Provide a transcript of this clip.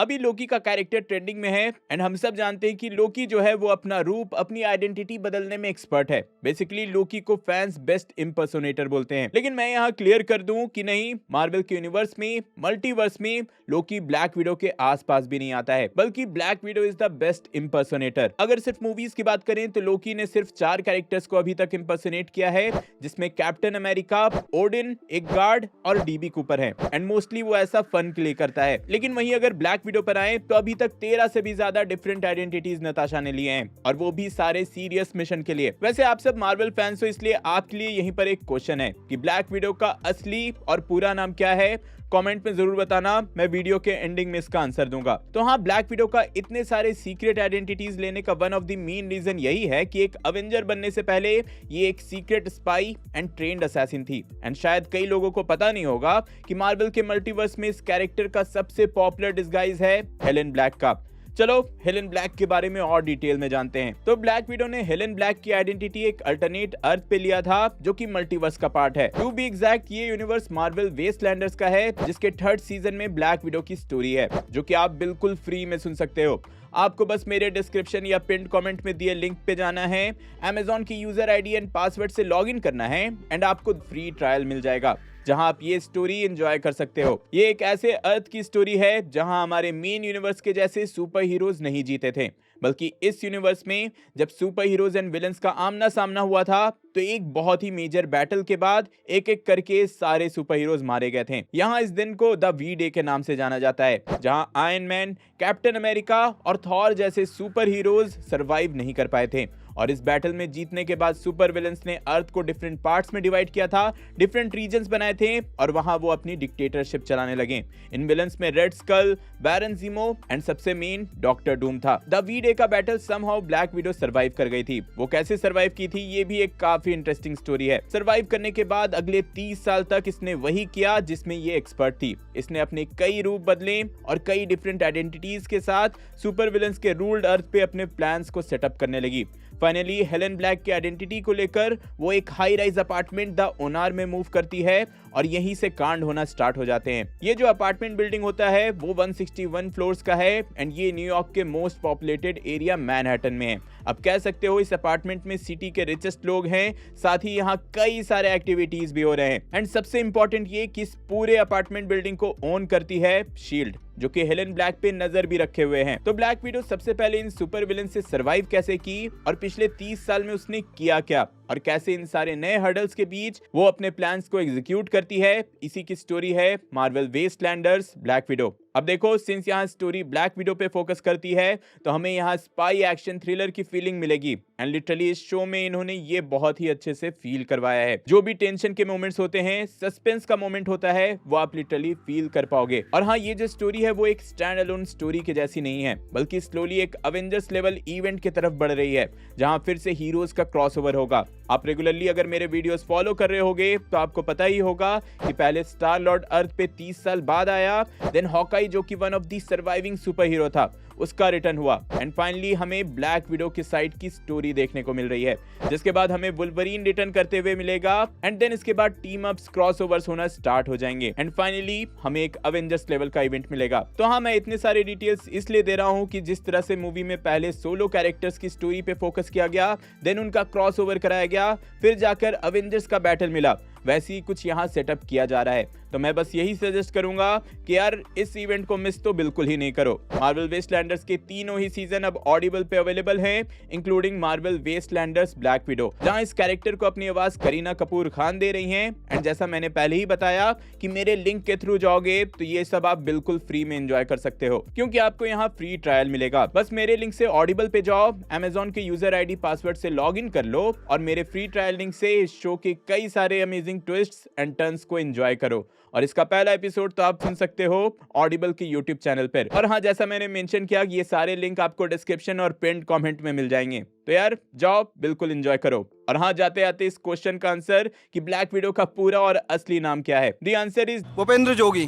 अभी लोकी का character trending में है एंड हम सब जानते हैं कि लोकी जो है वो अपना रूप, अपनी आइडेंटिटी बदलने में एक्सपर्ट है। बेसिकली लोकी को फैंस बेस्ट इम्पर्सोनेटर बोलते हैं। लेकिन मैं यहाँ क्लियर कर दूं कि नहीं, मार्वल के यूनिवर्स में, मल्टीवर्स में लोकी ब्लैक विडो के आसपास भी नहीं आता है, बल्कि Black Widow is the best impersonator. अगर सिर्फ मूवीज की बात करें तो लोकी ने सिर्फ 4 कैरेक्टर्स को अभी तक इम्पर्सोनेट किया है, जिसमें कैप्टन अमेरिका, ओडिन, एक गार्ड और डीबी कूपर है। एंड मोस्टली वो ऐसा फन के लिए करता है। लेकिन वहीं अगर ब्लैक विडो पर आए तो अभी तक 13 से भी ज्यादा डिफरेंट आइडेंटिटीज नताशा ने लिए हैं, और वो भी सारे सीरियस मिशन के लिए। वैसे आप सब मार्वल फैंस हो, इसलिए आपके लिए यहीं पर एक क्वेश्चन है कि ब्लैक विडो का असली और पूरा नाम क्या है। कमेंट में जरूर बताना, मैं वीडियो के एंडिंग में इसका आंसर दूंगा। तो हाँ, ब्लैक विडो का इतने सारे सीक्रेट आइडेंटिटीज लेने का one of the main reason यही है कि एक अवेंजर बनने से पहले ये एक secret spy and trained assassin थी। एंड शायद कई लोगों को पता नहीं होगा कि मार्वल के मल्टीवर्स में इस कैरेक्टर का सबसे पॉपुलर डिस्गाइज है हेलेन ब्लैक का। चलो हेलेन ब्लैक के बारे में और डिटेल में जानते हैं। तो ब्लैक विडो ने हेलेन ब्लैक की आइडेंटिटी एक अल्टरनेट अर्थ पे लिया था, जो कि मल्टीवर्स का पार्ट है। टू बी एग्जैक्ट, ये यूनिवर्स मार्वल वेस्टलैंडर्स का है, जिसके 3rd सीजन में ब्लैक विडो की स्टोरी है, जो कि आप बिल्कुल फ्री में सुन सकते हो। आपको बस मेरे डिस्क्रिप्शन या पिन कमेंट में दिए लिंक पे जाना है, Amazon की यूजर आईडी एंड पासवर्ड से लॉगिन करना है एंड आपको फ्री ट्रायल मिल जाएगा, जहां आप ये स्टोरी एंजॉय कर सकते हो। ये एक ऐसे अर्थ की स्टोरी है जहां हमारे मेन यूनिवर्स के जैसे सुपर हीरोज नहीं जीते थे, बल्कि इस यूनिवर्स में जब सुपर हीरोज एंड विलन्स का आमना सामना हुआ था तो एक बहुत ही मेजर बैटल के बाद एक एक करके सारे सुपर हीरोज मारे गए थे। यहाँ इस दिन को द वी डे के नाम से जाना जाता है, जहां आयरन मैन, कैप्टन अमेरिका और थॉर जैसे सुपर हीरोज सरवाइव नहीं कर पाए थे। और इस बैटल में जीतने के बाद सुपर विलन्स ने अर्थ को डिफरेंट पार्ट्स में डिवाइड किया था, डिफरेंट रीजन्स बनाए थे और वहां वो अपनी डिक्टेटरशिप चलाने लगे। इन विलन्स में रेड स्कल, बैरन ज़ीमो एंड सबसे मेन डॉक्टर डूम था। द वी डे का battle somehow black window survive कर गई थी। वो कैसे सरवाइव की थी, ये भी एक काफी इंटरेस्टिंग स्टोरी है। सरवाइव करने के बाद अगले 30 साल तक इसने वही किया जिसमें ये एक्सपर्ट थी। इसने अपने कई रूप बदले और कई डिफरेंट आइडेंटिटीज के साथ सुपर विलन्स के रूल्ड अर्थ पे अपने प्लान्स को सेटअप करने लगी। फाइनली हेलेन ब्लैक की आइडेंटिटी को लेकर वो एक हाई राइज अपार्टमेंट द ओनार में मूव करती है और यहीं से कांड होना स्टार्ट हो जाते हैं। ये जो अपार्टमेंट बिल्डिंग होता है वो 161 फ्लोर्स का है एंड ये न्यूयॉर्क के मोस्ट पॉपुलेटेड एरिया मैनहट्टन में है। अब कह सकते हो इस अपार्टमेंट में सिटी के रिचेस्ट लोग हैं, साथ ही यहाँ कई सारे एक्टिविटीज भी हो रहे हैं। एंड सबसे इंपॉर्टेंट ये कि इस पूरे अपार्टमेंट बिल्डिंग को ओन करती है शील्ड, जो कि हेलेन ब्लैक पे नजर भी रखे हुए हैं। तो ब्लैक विडो सबसे पहले इन सुपर विलन से सरवाइव कैसे की और पिछले 30 साल में उसने किया क्या और कैसे इन सारे नए हर्डल्स के बीच वो अपने प्लान्स को एग्जीक्यूट करती है, इसी की स्टोरी है मार्वल वेस्टलैंडर्स ब्लैक विडो। अब देखो, सिंस यहाँ स्टोरी ब्लैक विडो पे फोकस करती है तो हमें यहाँ स्पाई एक्शन थ्रिलर की फीलिंग मिलेगी एंड लिटरली इस शो में इन्होंने ये बहुत ही अच्छे से फील करवाया है। जो भी टेंशन के मोमेंट्स होते हैं, सस्पेंस का मोमेंट होता है, वो आप लिटरली फील कर पाओगे। और हाँ, ये जो स्टोरी है वो एक स्टैंड अलोन स्टोरी के जैसी नहीं है, बल्कि स्लोली एक अवेंजर्स लेवल इवेंट की तरफ बढ़ रही है, जहां फिर से हीरोज का क्रॉसओवर होगा। आप रेगुलरली अगर मेरे वीडियोस फॉलो कर रहे होगे तो आपको पता ही होगा कि पहले स्टार लॉर्ड अर्थ पे 30 साल बाद आया, देन हॉकाई जो कि one of the surviving super hero था, उसका रिटर्न हुआ एंड फाइनली हमें ब्लैक विडो की साइड की स्टोरी देखने को मिल रही है, जिसके बाद हमें वुल्वरीन रिटर्न करते हुए मिलेगा एंड देन इसके बाद टीम अप्स, क्रॉसओवर्स होना स्टार्ट हो जाएंगे एंड फाइनली हमें एक अवेंजर्स लेवल का इवेंट मिलेगा। तो हाँ, मैं इतने सारे डिटेल्स इसलिए दे रहा हूँ कि जिस तरह से मूवी में पहले सोलो कैरेक्टर्स की स्टोरी पे फोकस किया गया, देन उनका क्रॉसओवर कराया गया, फिर जाकर अवेंजर्स का बैटल मिला, वैसे ही कुछ यहाँ सेटअप किया जा रहा है। तो मैं बस यही सजेस्ट करूंगा कि यार इस इवेंट को मिस तो बिल्कुल ही नहीं करो। मार्वल वेस्टलैंडर्स के तीनों ही सीजन अब ऑडिबल पे अवेलेबल हैं, इंक्लूडिंग मार्वल वेस्टलैंडर्स ब्लैक विडो, जहां इस कैरेक्टर को अपनी आवाज करीना कपूर खान दे रही हैं। एंड जैसा मैंने पहले ही बताया कि मेरे लिंक के थ्रू जाओगे तो ये सब आप बिल्कुल फ्री में एंजॉय कर सकते हो, क्योंकि आपको यहाँ फ्री ट्रायल मिलेगा। बस मेरे लिंक से ऑडिबल पे जाओ, Amazon के यूजर आईडी पासवर्ड से लॉग इन कर लो और मेरे फ्री ट्रायल लिंक से इस शो के कई सारे अमेजिंग ट्विस्ट्स एंड टर्न्स को एंजॉय करो। और इसका पहला एपिसोड तो आप सुन सकते हो ऑडिबल के यूट्यूब चैनल पर। और हाँ, जैसा मैंने मेंशन किया, ये सारे लिंक आपको डिस्क्रिप्शन और पिन कमेंट में मिल जाएंगे। तो यार जाओ, बिल्कुल एंजॉय करो। और हाँ, जाते आते इस क्वेश्चन का आंसर कि ब्लैक विडो का पूरा और असली नाम क्या है। The answer is Bhupendra Jogi.